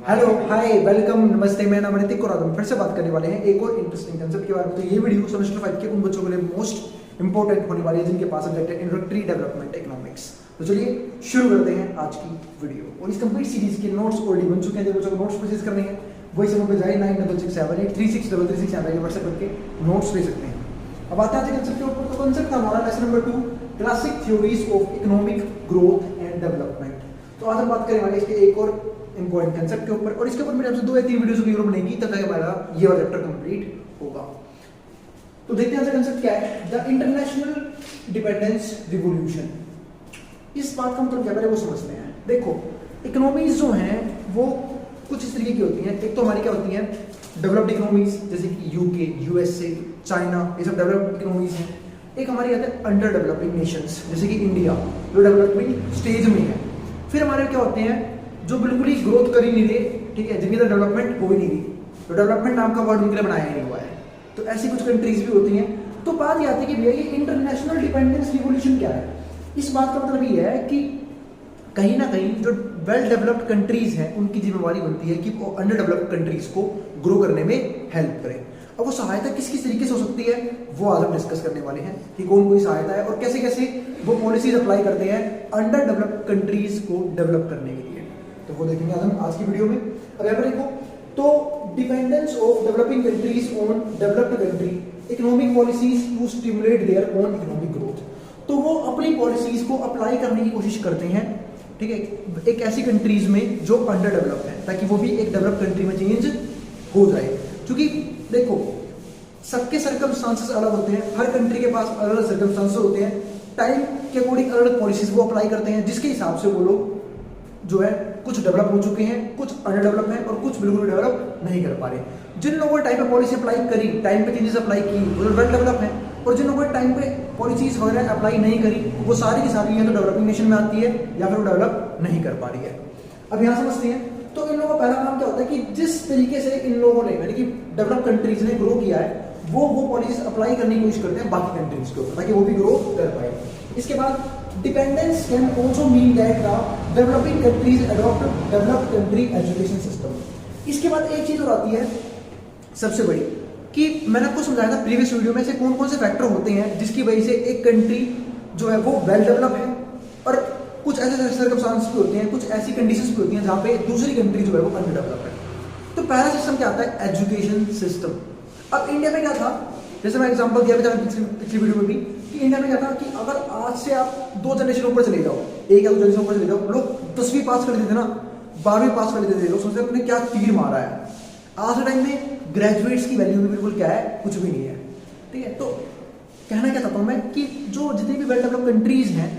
Hello hi welcome नमस्ते, मैं नाम ऋतिक और आज हम फिर से बात करने वाले हैं एक और इंटरेस्टिंग कंसेप्ट के बारे में। तो ये वीडियो सेमेस्टर 5 के उन बच्चों के लिए मोस्ट इंपॉर्टेंट होने वाली है जिनके पास सब्जेक्ट है इंट्रोडक्टरी डेवलपमेंट इकोनॉमिक्स। तो चलिए शुरू करते हैं आज की वीडियो। और इस कंप्लीट सीरीज के नोट्स ऑलरेडी बन चुके हैं। जो बच्चों को नोट्स परचेज करने हैं वही समय पे जाए 9667836336 पे व्हाट्सएप करके नोट्स ले सकते हैं। अब आते हैं कंसेप्ट के ऊपर। तो कंसेप्ट था हमारा lesson number 2, classic theories of economic growth and development. तो आज हम बात करने वाले इसके एक और इंपॉर्टेंट कंसेप्ट के ऊपर, और इसके ऊपर मेरे आपसे 2 या 3 वीडियोस की जरूरत बनेगी तब तक हमारा ये वाला चैप्टर कंप्लीट होगा। तो देखते हैं कंसेप्ट क्या है, द इंटरनेशनल डिपेंडेंस रिवॉल्यूशन। इस बात का मतलब क्या है वो समझते हैं। देखो इकोनॉमीज जो हैं वो कुछ इस तरीके की होती हैं। एक तो हमारी क्या होती है डेवलप्ड इकोनॉमीज, जैसे कि यूके, यूएसए, चाइना, ये सब डेवलप्ड इकोनॉमीज हैं। एक हमारी आते हैं अंडर डेवलपिंग नेशंस, जैसे कि इंडिया जो डेवलपिंग स्टेज में है। फिर हमारे क्या होते हैं जो बिल्कुल ही ग्रोथ कर ही नहीं रहे, ठीक है, जिनकी तो डेवलपमेंट हो ही नहीं रही, तो डेवलपमेंट नाम का वर्ड उनके लिए बनाया ही नहीं हुआ है। तो ऐसी कुछ कंट्रीज भी होती हैं। तो बात ये आती है कि भैया ये इंटरनेशनल डिपेंडेंस रिवॉल्यूशन क्या है। इस बात का मतलब ये है कि कहीं ना कहीं जो वेल डेवलप्ड कंट्रीज हैं उनकी जिम्मेवारी बनती है कि वो अंडर डेवलप्ड कंट्रीज को ग्रो करने में हेल्प करें। अब वो सहायता किस किस तरीके से हो सकती है वो आज हम डिस्कस करने वाले हैं कि कौन कोई सहायता है और कैसे कैसे वो पॉलिसीज अप्लाई करते हैं अंडर डेवलप्ड कंट्रीज को डेवलप करने के लिए। तो वो देखेंगे आज हम आज की वीडियो में। अब यहाँ पर देखो, तो dependence of developing countries on developed country, economic policies to stimulate their own economic growth. तो वो अपनी पॉलिसीज को अप्लाई करने की कोशिश करते हैं, ठीक है, एक ऐसी कंट्रीज में जो अंडर डेवलप है, ताकि वो भी एक डेवलप कंट्री में चेंज हो जाए। क्योंकि देखो सबके सर्कमस्टांसेस अलग होते हैं, हर कंट्री के पास अलग अलग सर्कमस्टांसेस होते हैं, टाइम के अकॉर्डिंग अलग अलग पॉलिसीज वो अप्लाई करते हैं, जिसके हिसाब से वो लोग जो है कुछ डेवलप हो चुके हैं, कुछ अंडर डेवलप हैं और कुछ बिल्कुल डेवलप नहीं कर पा रहे। जिन लोगों ने टाइम पे पॉलिसी अप्लाई करी, टाइम पे चेंजेस अप्लाई की, वो वेल डेवलप है, और जिन लोगों ने टाइम पे पॉलिसीज वगैरह अप्लाई नहीं करी वो सारी की सारी या तो डेवलपिंग नेशन में आती है या फिर वो डेवलप नहीं कर पा रही है। अब यहाँ समझते हैं। तो इन लोगों का पहला काम क्या होता है कि जिस तरीके से इन लोगों ने यानी कि डेवलप कंट्रीज ने ग्रो किया है वो पॉलिसीज अप्लाई करने की कोशिश करते हैं बाकी कंट्रीज के ऊपर, ताकि वो भी ग्रो कर पाए। इसके बाद dependence can also mean that the developing countries adopt developed country education system. इसके बाद एक चीज और आती है सबसे बड़ी, कि मैंने आपको समझाया था प्रीवियस वीडियो में से कौन कौन से फैक्टर होते हैं जिसकी वजह से एक कंट्री जो है वो वेल डेवलप है, और कुछ ऐसे सर्कमस्टांसेस भी होते हैं, कुछ ऐसी कंडीशंस भी होती हैं जहां पे दूसरी कंट्री जो है वो अंडर डेवलप है। तो पहला सिस्टम क्या आता है, एजुकेशन सिस्टम। अब इंडिया में क्या था, जैसे मैं एग्जांपल दिया था पिछली वीडियो में भी, कि इंडिया में क्या था कि अगर आज से आप 2 जनरेशन ऊपर चले जाओ, 1 या 2 जनरेशन ऊपर चले जाओ, लोग 10वीं पास कर लेते थे ना, 12वीं पास कर लेते थे, लोग सोचते अपने क्या तीर मारा है। आज के टाइम में ग्रेजुएट्स की वैल्यू भी बिल्कुल क्या है, कुछ भी नहीं है, ठीक है। तो कहना क्या चाहता हूं मैं कि जो जितनी भी वेल डेवलप्ड कंट्रीज हैं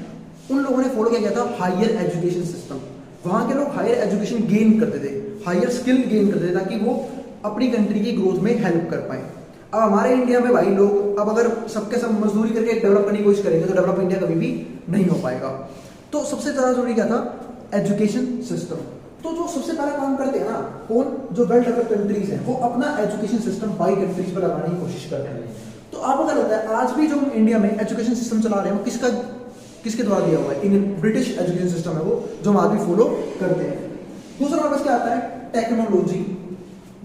उन लोगों ने फॉलो किया था हायर एजुकेशन सिस्टम। वहां के लोग हायर एजुकेशन गेन करते थे, हायर स्किल गेन करते थे, ताकि वो अपनी कंट्री की ग्रोथ में हेल्प कर पाए। अब हमारे इंडिया में भाई लोग अब अगर सबके सब मजदूरी करके डेवलप करने की कोशिश करेंगे तो डेवलप इंडिया कभी भी नहीं हो पाएगा। तो सबसे ज्यादा जरूरी क्या था, एजुकेशन सिस्टम। तो जो सबसे पहला काम करते हैं ना कौन, जो वेल डेवलप्ड कंट्रीज हैं, वो अपना एजुकेशन सिस्टम बाई कंट्रीज पर लगाने की कोशिश करते हैं। तो आपको क्या लगता है आज भी जो हम इंडिया में एजुकेशन सिस्टम चला रहे हैं वो किसके द्वारा दिया हुआ है, ब्रिटिश एजुकेशन सिस्टम है वो, जो हम आज भी फॉलो करते हैं। दूसरा हमारे पास क्या आता है, टेक्नोलॉजी।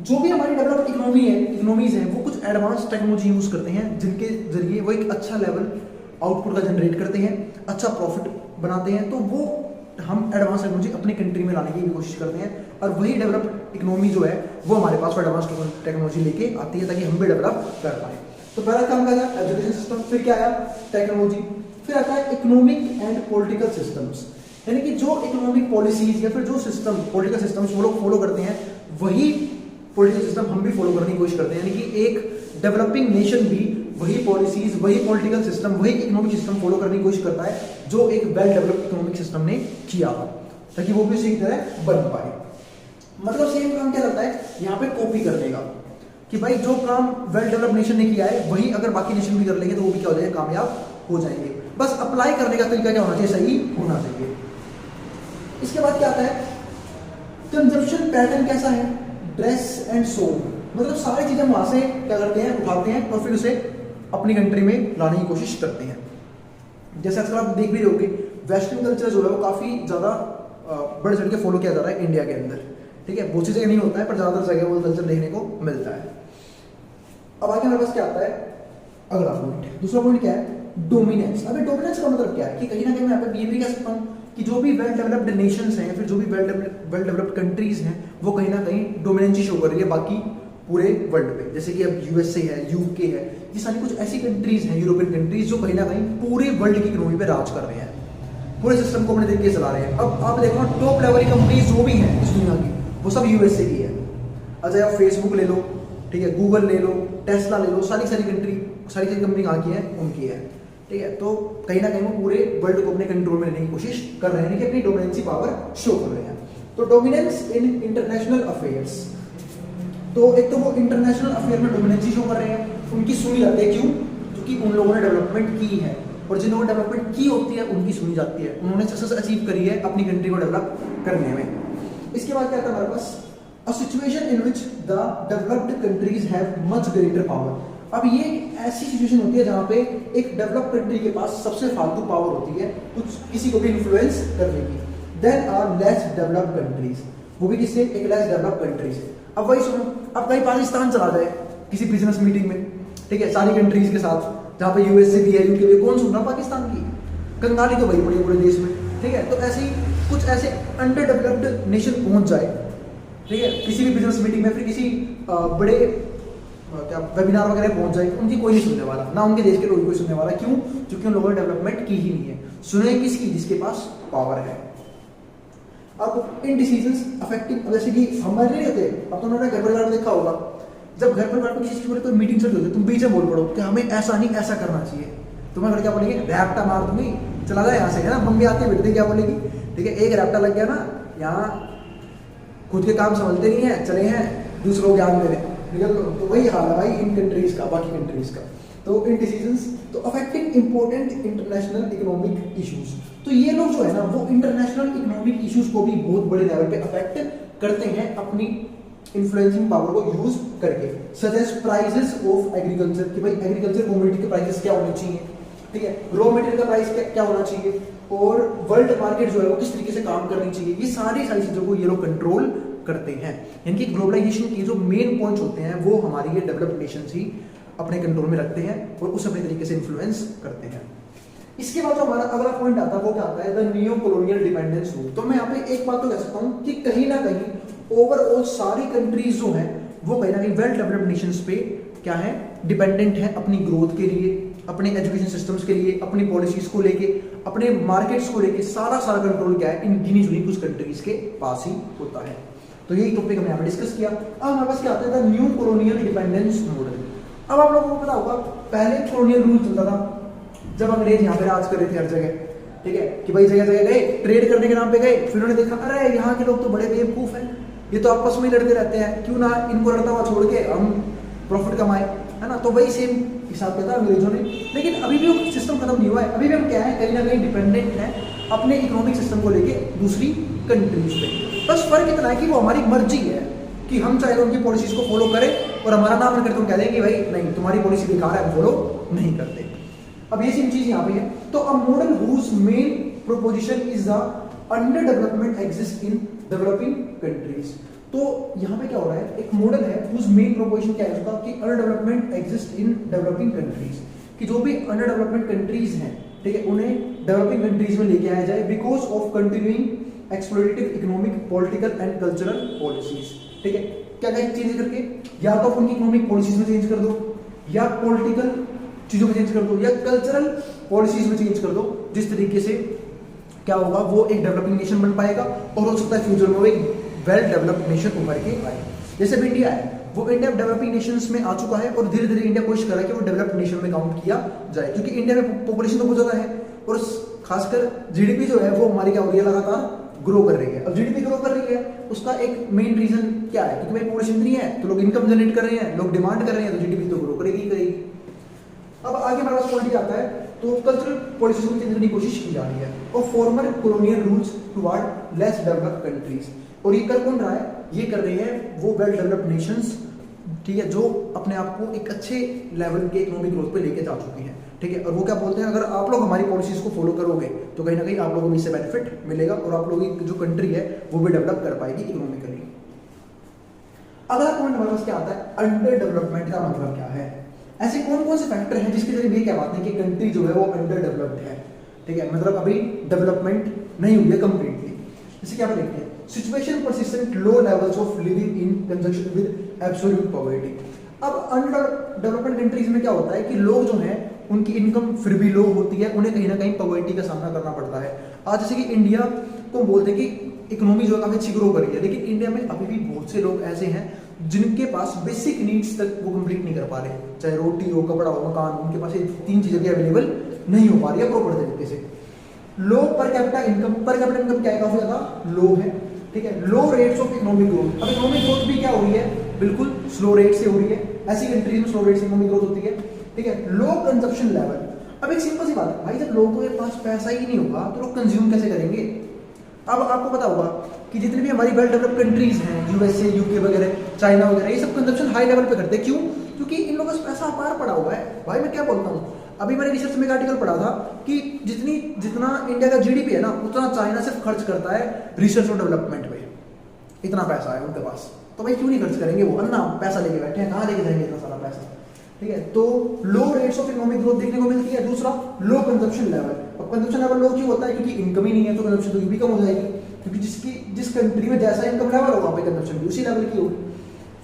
जो भी हमारी डेवलप्ड इकोनॉमीज हैं वो कुछ एडवांस टेक्नोलॉजी यूज करते हैं जिनके जरिए वो एक अच्छा लेवल आउटपुट का जनरेट करते हैं, अच्छा प्रॉफिट बनाते हैं। तो वो हम एडवांस टेक्नोलॉजी अपनी कंट्री में लाने की भी कोशिश करते हैं, और वही डेवलप्ड इकोनॉमी जो है वो हमारे पास एडवांस टेक्नोलॉजी लेके आती है ताकि हम भी डेवलप कर पाए। तो पहला काम क्या है, एजुकेशन सिस्टम। फिर क्या आया, टेक्नोलॉजी। फिर आता है इकोनॉमिक एंड पॉलिटिकल सिस्टम्स, यानी कि जो इकोनॉमिक पॉलिसीज या फिर जो सिस्टम पॉलिटिकल सिस्टम्स वो लोग फॉलो करते हैं वही पॉलिटिकल सिस्टम हम भी फॉलो करने की कोशिश करते हैं। यानी कि एक डेवलपिंग नेशन भी वही पॉलिसीज, वही पॉलिटिकल सिस्टम, वही इकोनॉमिक सिस्टम फॉलो करने की कोशिश करता है जो एक वेल डेवलप्ड इकोनॉमिक सिस्टम ने किया था, ताकि वो भी उसी की तरह बन पाए। मतलब सेम काम क्या करता है यहाँ पे, कॉपी करने का, कि भाई जो काम वेल डेवलप्ड नेशन ने किया है वही अगर बाकी नेशन भी कर लेंगे तो वो भी क्या हो जाएगा, कामयाब हो जाएंगे। बस अप्लाई करने का तरीका क्या होना चाहिए, सही होना चाहिए। इसके बाद क्या आता है, कंजप्शन पैटर्न कैसा है, ड्रेस एंड सोल। मतलब सारी चीजें वहां से क्या करते हैं, उठाते हैं और फिर उसे अपनी कंट्री में लाने की कोशिश करते हैं। जैसे आजकल आप देख भी रहोगे वेस्टर्न कल्चर जो है वो काफी ज्यादा बढ़ चढ़ के फॉलो किया जा रहा है इंडिया के अंदर, ठीक है, बहुत सी जगह नहीं होता है पर ज्यादातर जगह वो कल्चर देखने को मिलता है। अब आगे हमारे पास क्या आता है, अगला पॉइंट, दूसरा पॉइंट क्या है, डोमिनेंस। अब डोमिनेंस का मतलब क्या है कि कहीं ना कहीं मैं यहाँ पे ये भी कह सकता हूँ कि जो भी वेल डेवलप्ड नेशंस हैं, फिर जो भी वेल डेवलप्ड कंट्रीज हैं, वो कहीं ना कहीं डोमिनेंसी शो कर रही है बाकी पूरे वर्ल्ड पे। जैसे कि अब यूएसए है, यूके है, ये सारी कुछ ऐसी कंट्रीज हैं, यूरोपियन कंट्रीज, जो कहीं ना कहीं पूरे वर्ल्ड की इकोनॉमी पे राज कर रहे हैं, पूरे सिस्टम को अपने तरीके से चला रहे हैं। अब आप देखो टॉप लेवल की कंपनीज जो भी हैं इस दुनिया की, वो सब यूएसए की है। अच्छा, आप फेसबुक ले लो, ठीक है, गूगल ले लो, टेस्ला ले लो, सारी सारी कंपनी कहाँ की है, उनकी है, ठीक है। तो कहीं ना कहीं वो पूरे वर्ल्ड को अपने कंट्रोल में लेने की कोशिश कर रहे हैं कि अपनी डोमिनेंसी पावर शो कर रहे हैं। तो डोमिनेंस इन इंटरनेशनल अफेयर्स, तो एक तो वो इंटरनेशनल अफेयर में डोमिनेंसी शो कर रहे हैं, उनकी सुनी जाती है, क्यों? क्योंकि उन लोगों ने डेवलपमेंट की है, और जिन लोगों ने डेवलपमेंट की होती है उनकी सुनी जाती है, उन्होंने सक्सेस अचीव करी है अपनी कंट्री को डेवलप करने में। इसके बाद क्या था हमारे पास, a situation in which the developed countries have much greater power. अब ये ऐसी सिचुएशन होती है जहां पे एक डेवलप कंट्री के पास सबसे फालतू पावर होती है कुछ किसी को भी इन्फ्लुएंस करने की, then are less developed countries, वो भी किससे, एक लेस डेवलप्ड कंट्री से। अब वही सुनो, अब कहीं पाकिस्तान चला जाए किसी बिजनेस मीटिंग में, ठीक है, सारी कंट्रीज के साथ, जहां पे यूएसए भी है, यूके भी, कौन सुन रहा पाकिस्तान की, कंगाली तो वही पड़ी है पूरे देश में, ठीक है। तो ऐसे ही कुछ ऐसे अंडर डेवलप्ड नेशन पहुंच जाए, ठीक है, किसी भी बिजनेस मीटिंग में, फिर किसी बड़े क्या वेबिनार वगैरह पहुंच जाए, उनकी कोई नहीं सुनने वाला, ना उनके देश के लोग कोई सुनने वाला, क्यों? क्योंकि उन लोगों ने डेवलपमेंट की ही नहीं है। सुने किसकी? जिसके पास पावर है। अब इन डिसीजंस अफेक्टिंग, जैसे कि हमारे नहीं होते, अब तुमने घर परिवार में देखा होगा, जब घर परिवार में किसी चीज को कोई मीटिंग चल रही होती है, तुम बीच में बोल पड़ो कि हमें ऐसा नहीं ऐसा करना चाहिए, तुम्हें घर क्या बोलेंगे, रैप्टा मार दूंगी, चला जाए यहाँ से, है ना, मम्मी आती है बेटे क्या बोलेगी, ठीक है, एक रैप्टा लग गया ना, यहाँ खुद के काम समझते नहीं है, चले हैं दूसरों को ज्ञान दे रहे, तो वही हाल है भाई इन कंट्रीज का, बाकी कंट्रीज का। तो इन डिसीजंस तो affecting important international economic issues, तो ये लोग जो है ना वो इंटरनेशनल इकोनॉमिक इश्यूज को भी बहुत बड़े लेवल पे अफेक्ट करते हैं अपनी इन्फ्लुएंसिंग पावर को यूज करके, such as prices of agriculture, कि भाई एग्रीकल्चर कमोडिटी के प्राइसेस क्या होने चाहिए, ठीक है, रॉ मटेरियल का प्राइस क्या होना चाहिए, और वर्ल्ड मार्केट जो है वो किस तरीके से काम करनी चाहिए, ये सारी चीजों को ये लोग कंट्रोल करते हैं। यानी कि ग्लोबलाइजेशन की जो मेन पॉइंट्स होते हैं वो हमारी ये डेवलप्ड नेशंस ही अपने कंट्रोल में रखते हैं और उस अपने तरीके से इन्फ्लुएंस करते हैं। इसके बाद जो हमारा अगला पॉइंट आता है वो क्या आता है, the neo colonial dependence rule. तो मैं यहाँ पे एक बात तो कह सकता हूँ कि कहीं ना कहीं ओवरऑल सारी कंट्रीज जो हैं वो कहीं ना कहीं वेल डेवलप्ड नेशंस पे क्या है, डिपेंडेंट है अपनी ग्रोथ के लिए, अपने एजुकेशन सिस्टम्स के लिए, अपनी पॉलिसीज को लेके, अपने मार्केट्स को लेके, सारा कंट्रोल क्या है इन गिनी चुनी कुछ कंट्रीज के पास ही होता है। तो यही टॉपिक हमने यहाँ पे डिस्कस किया। अब हमारे पास क्या आता है, the new colonial dependence model. अब आप लोगों को पता होगा पहले कॉलोनियल रूल चलता था जब अंग्रेज यहाँ पे राज कर रहे थे हर जगह, ठीक है, कि भाई जगह जगह गए, ट्रेड करने के नाम पे गए, फिर उन्होंने देखा अरे यहाँ के लोग तो बड़े बेवकूफ हैं, ये तो आपस में लड़ते रहते हैं, क्यों ना इनको लड़ता हुआ छोड़ के हम प्रॉफिट कमाए, है ना। तो वही सेम हिसाब किया था अंग्रेजों ने, लेकिन अभी भी वो सिस्टम खत्म नहीं हुआ है, अभी भी हम क्या है, कहीं ना कहीं डिपेंडेंट है अपने इकोनॉमिक सिस्टम को लेके दूसरी कंट्रीज पे। बस फर्क इतना है कि वो हमारी मर्जी है कि हम चाहे उनकी पॉलिसीज को फॉलो करें, और हमारा नाम मन करके हम कह देंगे भाई नहीं तुम्हारी पॉलिसी बेकार है, हम फॉलो नहीं करते। अब ये सेम चीज यहाँ पे है। तो a model whose main proposition is the underdevelopment exist in developing countries. तो यहाँ पे क्या हो रहा है, एक मॉडल है हुज मेन प्रोपोजिशन क्या है उसका, कि under development exist in developing countries, कि जो भी अंडर डेवलपमेंट कंट्रीज हैं, ठीक है, उन्हें डेवलपिंग कंट्रीज में लेके आया जाए because of continuing explorative economic, political and cultural policies. ठीक है, क्या क्या चेंज करके, या तो उनकी इकोनॉमिक पॉलिसीज में चेंज कर दो, या पॉलिटिकल चीजों में चेंज कर दो, या कल्चरल पॉलिसीज में चेंज कर दो, जिस तरीके से क्या होगा वो एक डेवलपिंग नेशन बन पाएगा, और हो सकता है फ्यूचर में वो एक वेल डेवलप्ड नेशन उभर के आए। जैसे भी इंडिया है, वो इंडिया डेवलपिंग नेशंस में आ चुका है, और धीरे धीरे इंडिया कोशिश कर रहा है कि वो डेवलप्ड नेशन में काउंट किया जाए, क्योंकि इंडिया में पॉपुलेशन तो बहुत ज्यादा है, और खासकर जीडीपी जो है वो हमारी क्या हो रही है, लगातार ग्रो कर रही है। अब जीडीपी ग्रो कर रही है, उसका एक मेन रीजन क्या है, क्योंकि भाई पॉपुलेशन नहीं है तो लोग इनकम जनरेट कर रहे हैं, लोग डिमांड कर रहे हैं, तो जीडीपी तो ग्रो करेगी ही करेगी। अब आगे हमारे पास पॉइंट आता है, तो कल्चरल पॉलिसीज को चेंज करने की कोशिश की जा रही है, और farmer colonial rules toward less developed countries. और ये कर कौन रहा है, ये कर रहे हैं वो वेल डेवलप्ड नेशंस, ठीक है, जो अपने आप को एक अच्छे लेवल के इकोनॉमिक ग्रोथ पे लेके जा चुकी हैं। ठीक है, और वो क्या बोलते हैं, अगर आप लोग हमारी पॉलिसीज को फॉलो करोगे तो कहीं ना कहीं आप लोगों को इससे बेनिफिट मिलेगा, और आप लोगों की जो कंट्री है वो भी डेवलप कर पाएगी इकोनॉमिकली। अगला पॉइंट हमारे पास क्या आता है, अंडर डेवलपमेंट का मतलब क्या है। ऐसे कौन कौन से फैक्टर हैं जिसके जरिए ये क्या बात है कि कंट्री जो है वो अंडर डेवलप्ड है, ठीक है, मतलब अभी डेवलपमेंट नहीं हुई है कंप्लीटली। जैसे क्या देखते हैं, situation persistent low levels of living in conjunction with absolute poverty. अब अंडर डेवलपमेंट कंट्रीज में क्या होता है कि लोग जो हैं उनकी इनकम फिर भी लो होती है, उन्हें कहीं ना कहीं पॉवर्टी का सामना करना पड़ता है। आज जैसे कि इंडिया को बोलते हैं कि इकोनॉमी जो है काफी अच्छी ग्रो कर रही है, लेकिन इंडिया में अभी भी बहुत से लोग ऐसे हैं जिनके पास बेसिक नीड्स तक वो कंप्लीट नहीं कर पा रहे, चाहे रोटी हो, कपड़ा हो, मकान हो, उनके पास ये तीन चीजें भी अवेलेबल नहीं हो पा रही है प्रॉपर तरीके से। लो पर कैपिटा इनकम क्या है, काफी ज्यादा लो है, ठीक है। लो रेट्स ऑफ इकोनॉमिक ग्रोथ, अब इकोनॉमिक ग्रोथ भी क्या हो रही है, बिल्कुल स्लो रेट से हो रही है, ऐसी कंट्रीज में स्लो रेट से इकोनॉमिक ग्रोथ होती है, ठीक है। लो कंजप्शन लेवल, अब एक सिंपल सी बात है भाई, जब लोगों के पास पैसा ही नहीं होगा तो लोग कंज्यूम कैसे करेंगे। अब आपको पता होगा कि जितनी भी हमारी वेल डेवलप्ड कंट्रीज हैं, यूएसए, यूके वगैरह, चाइना वगैरह, ये सब कंजप्शन हाई लेवल पे करते हैं। क्यों? क्योंकि इन लोगों का पैसा अपार पड़ा हुआ है। भाई मैं क्या बोलता हूँ, अभी मैंने रिसर्च में एक आर्टिकल पढ़ा था कि जितना इंडिया का जीडीपी है ना, उतना चाइना सिर्फ खर्च करता है रिसर्च और डेवलपमेंट पे। इतना पैसा है उनके पास, तो भाई क्यों नहीं खर्च करेंगे वो, अन्ना पैसा लेके बैठे हैं, कहाँ लेके जाएंगे इतना सारा पैसा, ठीक है। तो लो रेट्स ऑफ इकोनॉमिक ग्रोथ देखने को मिलती है। दूसरा, लो कंजप्शन लेवल। अब कंजप्शन लेवल लो क्यों होता है, क्योंकि इनकम ही नहीं है, तो कंजप्शन तो भी कम हो जाएगी, क्योंकि जिस कंट्री में जैसा इनकम लेवल होगा वहाँ पे कंजप्शन भी उसी लेवल की होगी।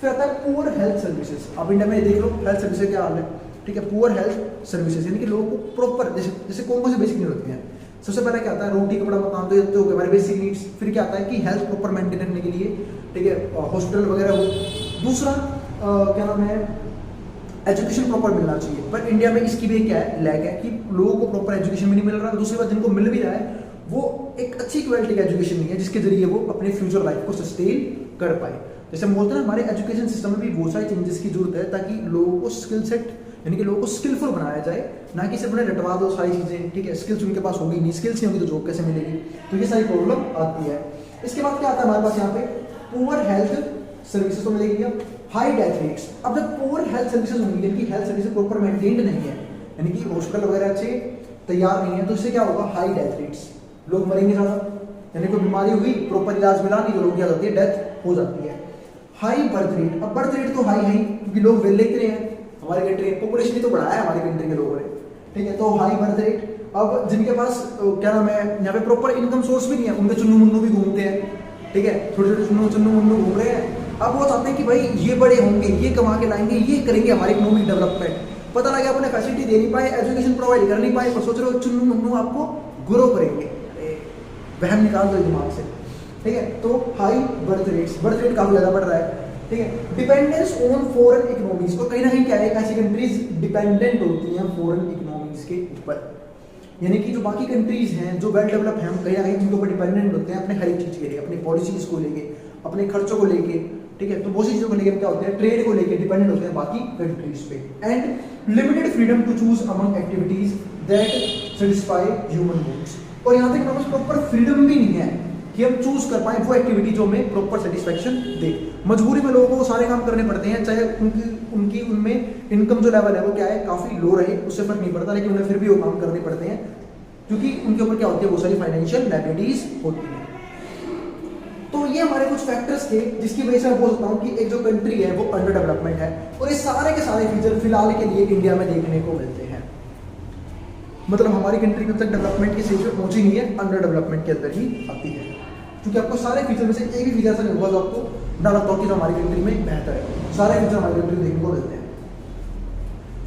फिर आता है पुअर हेल्थ सर्विसेज। अब इंडिया में देख लो हेल्थ सर्विसेज क्या हाल है, ठीक है। पुअर हेल्थ सर्विसेज यानी कि लोगों को प्रॉपर जैसे कौन कौन से बेसिक नीड होती हैं। सबसे पहले क्या आता है, रोटी कपड़ा मकान, तो ये तो हमारे बेसिक नीड्स। फिर क्या आता है कि हेल्थ प्रॉपर मेंटेन करने के लिए, ठीक है, हॉस्पिटल वगैरह हो। दूसरा क्या नाम है, एजुकेशन प्रॉपर मिलना चाहिए, पर इंडिया में इसकी भी क्या है, लैक है कि लोगों को प्रॉपर एजुकेशन भी नहीं मिल रहा। दूसरी बात, जिनको मिल भी रहा है वो एक अच्छी क्वालिटी का एजुकेशन नहीं है जिसके जरिए वो अपने फ्यूचर लाइफ को सस्टेन कर पाए। जैसे हम बोलते हैं हमारे एजुकेशन सिस्टम में भी बहुत सारी चेंजेस की जरूरत है, ताकि लोगों को स्किल सेट यानी कि लोगों को स्किलफुल बनाया जाए, ना कि सिर्फ उन्हें रटवा दो सारी चीजें, ठीक है। स्किल्स उनके पास होगी नहीं, स्किल्स नहीं होगी तो जॉब कैसे मिलेगी, तो ये सारी प्रॉब्लम आती है। इसके बाद क्या आता है हमारे पास यहाँ पे, पुअर हेल्थ सर्विसेज तो मिलेगी। हाई डेथ रेट्स, अब जब पुअर हेल्थ सर्विसेज होंगी, यानी कि हेल्थ सर्विसेज प्रॉपर मेंटेन्ड नहीं है, यानी कि हॉस्पिटल वगैरह अच्छे तैयार नहीं है, तो इससे क्या होगा, हाई डेथ रेट्स, लोग मरेंगे ज्यादा, यानी कोई बीमारी हुई प्रॉपर इलाज मिला नहीं तो लोग क्या होती है, डेथ हो जाती है। हाई बर्थ रेट, अब बर्थ रेट तो हाई है क्योंकि लोग वेले इतने हैं हमारी कंट्री, पॉपुलेशन ही तो बढ़ाया है हमारी कंट्री के लोगों ने, ठीक है, तो हाई बर्थ रेट। अब जिनके पास क्या नाम है, यहाँ पे प्रॉपर इनकम सोर्स भी नहीं है, उनके चुन्नू मुन्नू भी घूमते हैं, ठीक है, छोटे छोटे चुन्नू मुन्नू घूम रहे हैं। अब वो चाहते हैं कि भाई ये बड़े होंगे, ये कमा के लाएंगे, ये करेंगे हमारी इकोनॉमिक डेवलपमेंट। पता लगा अपने फैसिलिटी दे नहीं पाए, एजुकेशन प्रोवाइड कर नहीं पाए, और सोच रहे हो चुन्नू मुन्नू आपको ग्रो करेंगे। वहम निकाल दो दिमाग से, ठीक है। तो हाई बर्थ रेट काफी ज्यादा बढ़ रहा है, ठीक है। डिपेंडेंस ऑन फॉरेन इकोनॉमीज, तो कहीं ना कहीं क्या है, ऐसी कंट्रीज डिपेंडेंट होती हैं फॉरेन इकोनॉमीज के ऊपर, यानी कि जो बाकी कंट्रीज हैं जो वेल डेवलप हैं, हम कहीं ना कहीं उनके ऊपर डिपेंडेंट होते हैं अपने हर एक चीज के लिए, अपनी पॉलिसीज को लेके, अपने खर्चों को लेके, ठीक है। तो बहुत सी चीजों को लेकर क्या होते हैं, ट्रेड को लेकर डिपेंडेंट होते हैं बाकी कंट्रीज पे। And limited freedom to choose among activities that satisfy human needs, और यहाँ तक हमारे पास प्रॉपर फ्रीडम भी नहीं है कि हम चूज कर पाए वो एक्टिविटी जो हमें प्रॉपर सेटिस्फेक्शन दे। मजबूरी में लोगों को सारे काम करने पड़ते हैं, चाहे उनकी उनमें इनकम जो लेवल है वो क्या है, काफी लो रहे, उससे फर्क नहीं पड़ता, लेकिन उन्हें फिर भी वो काम करने पड़ते हैं क्योंकि उनके ऊपर क्या होती है, बहुत सारी फाइनेंशियल लायबिलिटीज होती है। तो ये हमारे कुछ फैक्टर्स थे जिसकी वजह से मैं बोल सकता हूँ कि एक जो कंट्री है वो अंडर डेवलपमेंट है, और ये सारे के सारे फीचर फिलहाल के लिए इंडिया में देखने को मिलते हैं। मतलब हमारी कंट्री में तक डेवलपमेंट की स्टेज पे पहुंची नहीं है, अंडर डेवलपमेंट के अंदर ही आती है, क्योंकि आपको सारे फीचर में से एक भी फीचर ऐसा नहीं होगा जो आपको ना लगता हो कि जो हमारी कंट्री में बेहतर है। सारे फीचर हमारी कंट्री में देखने को मिलते हैं।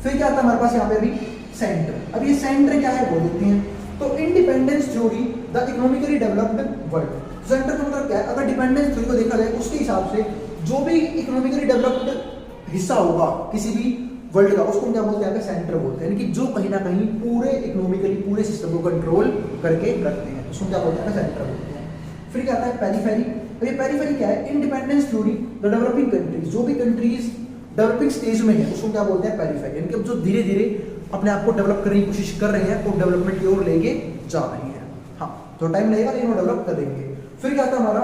फिर क्या आता है हमारे पास यहाँ पे अभी सेंटर। अब ये सेंटर क्या है वो देखते हैं। तो independence theory the economically developed world, centre का मतलब क्या है, अगर डिपेंडेंस थ्योरी को देखा जाए उसके हिसाब से जो भी इकोनॉमिकली डेवलप्ड हिस्सा होगा किसी भी वर्ल्ड का, उसको क्या बोलते हैं, सेंटर बोलते हैं, यानी कि जो कहीं ना कहीं पूरे इकोनॉमिकली पूरे सिस्टम को कंट्रोल करके रखते हैं, उसको क्या बोलते हैं, सेंटर बोलते हैं। फिर क्या आता है पेरिफेरी। तो ये पेरिफेरी क्या है, independence theory the developing countries, जो भी कंट्रीज डेवलपिंग स्टेज में है उसको क्या बोलते हैं, पेरिफेरी, यानी कि जो धीरे धीरे अपने आप को डेवलप करने की कोशिश कर रहे हैं और डेवलपमेंट की ओर लेके जा रहे हैं। हाँ, तो टाइम लगेगा लेकिन वो डेवलप करेंगे। फिर क्या आता है हमारा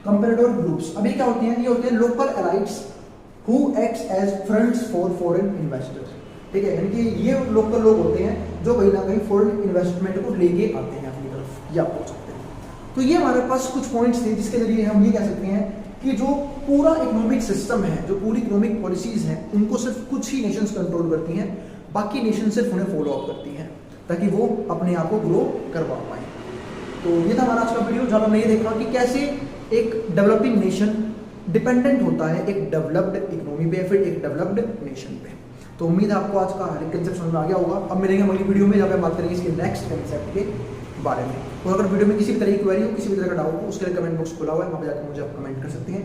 कंपैरेटर ग्रुप्स। अभी क्या होते हैं, ये होते हैं local elites who acts as fronts for foreign investors, ठीक है, यानी कि ये लोकल लोग होते हैं जो कहीं ना कहीं फॉरेन इन्वेस्टमेंट को लेके आते हैं अपनी तरफ, या बोल सकते हैं। तो ये हमारे पास कुछ पॉइंट्स थे जिसके जरिए हम ये कह सकते हैं कि जो पूरा इकोनॉमिक सिस्टम है, जो पूरी इकोनॉमिक पॉलिसीज हैं, उनको सिर्फ कुछ ही नेशंस कंट्रोल करती हैं, बाकी नेशन सिर्फ उन्हें फॉलो अप करती हैं ताकि वो अपने आप को ग्रो करवा पाए। तो ये था हमारा आज का वीडियो, जहाँ हमने ये देखा कि कैसे एक डेवलपिंग नेशन डिपेंडेंट होता है एक डेवलप्ड इकोनॉमी पे, फिर एक डेवलप्ड नेशन पे। तो उम्मीद है आपको आज का हर एक कंसेप्ट समझ में आ गया होगा। अब मिलेंगे अगली वीडियो में, जहाँ पे बात करेंगे इसके नेक्स्ट कंसेप्ट के बारे में। और अगर वीडियो में किसी भी तरह की क्वेरी हो, किसी भी तरह का डाउट हो, उसके लिए कमेंट बॉक्स खुला हुआ है, वहाँ पे जाकर मुझे आप कमेंट कर सकते हैं।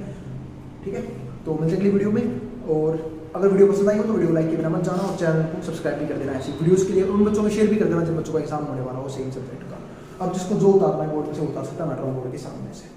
ठीक है, तो मिलते हैं अगली वीडियो में। और अगर वीडियो पसंद आई हो तो वीडियो लाइक के बिना मत जाना और चैनल को सब्सक्राइब भी कर देना ऐसी वीडियोस के लिए। उन बच्चों में शेयर भी कर देना जिन बच्चों का एग्जाम होने वाला हो सेम सब्जेक्ट का। अब जिसको जो उतारना है बोर्ड पे से उतार सकता है, मैटर बोर्ड के सामने से।